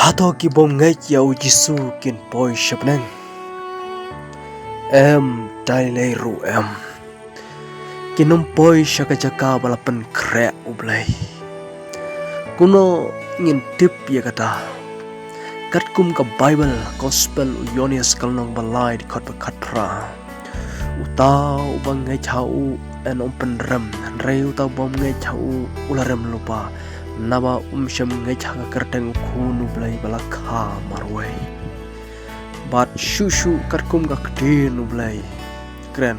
Hato ki bom ngai yau Jisu kin poi shapneng em dailei ru em kinum poi shaka jaka balapan kre ublai kuno ngin tip ya kata kat kum ka Bible gospel uyonias kalnong balai di khot khat pra utau bang ngai chau en open ram rei utau bom ngai chau ularem lupa naba sham ngai chaka kerteng khunu blai balakha marwai bat shushu katkum ka ktin blai kren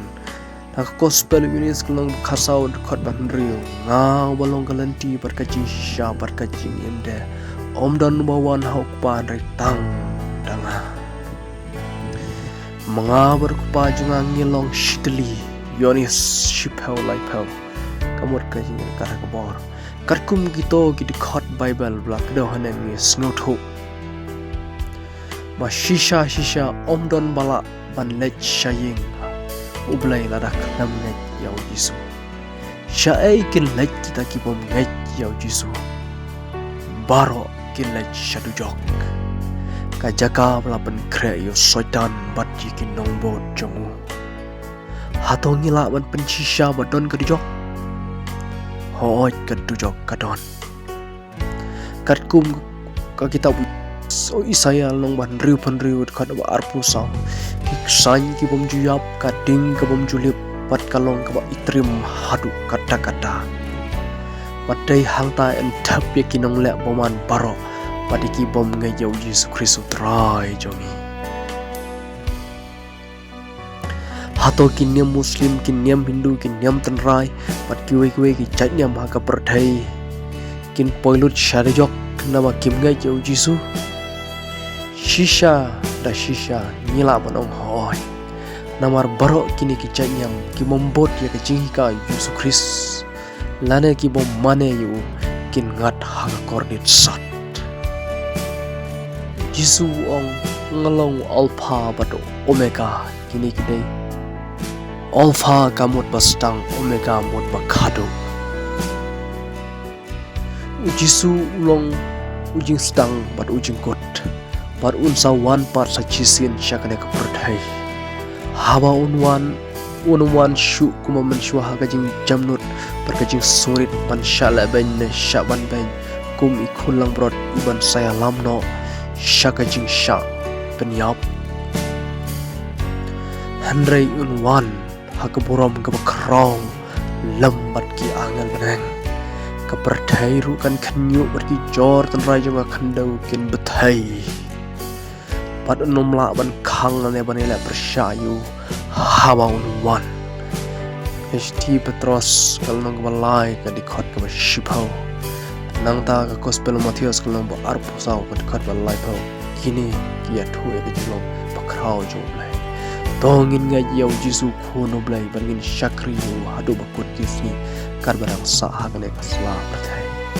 tak gospel unis kelong khasau khot ban riu nga balong galanti berkacing sha berkacing inde omdan bawan hauk pan tang danga mengabar kupa junga ngilong shitli yonis shipau lai pau kamut kajing kara kabor katkum gito gidi khot Bible blak do haneng ni snothu ma shisha omdon bala ban lech shaying ublai ladak nam net yau Jisu shaai kin lech kita ki bom net yau Jisu baro kin lech shadu jok ka jaka bala ban kre yo soitan bat ji kin nong bot jongu hatong ngila ban pen shisha badon ka jok hoi ka jok kadon katkum ka kita so Isaya long ban riu khat ba arpu saw iksan ki bom juyap kading ka bom julip pat kalong ka ba itrim hadu kata matai hangta en thap ye kinong le boman baro padiki bom ngai yau Yesus Kristus trai jongi hato kinyam muslim kinyam hindu kinyam tanrai pat kiwe ki chanyam ha ka perthai kin poilut sharjok nama kim ngai yau Yesus shisha nila banong hoi namar baro kini ki chanyam ki mombot ya ka jingka Yesus Kristus lane ki bom mane yu kin ngat ha kordit sat Yesus ong ngalong alpha bato omega kini kidai alpha kamut bastang omega mut bakhado Yesus long ujing stang bat ujing kot par unsa wan par sa chisin syakane ka perdai hawa unwan shu kuma menshu ha kajing jamnut par kajing surit pan shala ben syaban ben kum ikhulang brot iban saya lamno syakajing syak penyap handrai unwan ha kaburam ka bakrong lambat ki angal benang ka perdai ru kan khanyu berki jor tan raja ma khandau kin betai pat nomla ban khang ne banela persyayu hawaun wan HT Petros kalnong balai ka dikhot ka shipau nang ta ka gospel Matius kalnong ba arpu saw ka dikhot balai pau kini kia thu e ka jilong pakrau jo blai tongin nga yau Jisu khono blai bangin shakri hadu bakut kisni kar barang sa ha ka ne kasla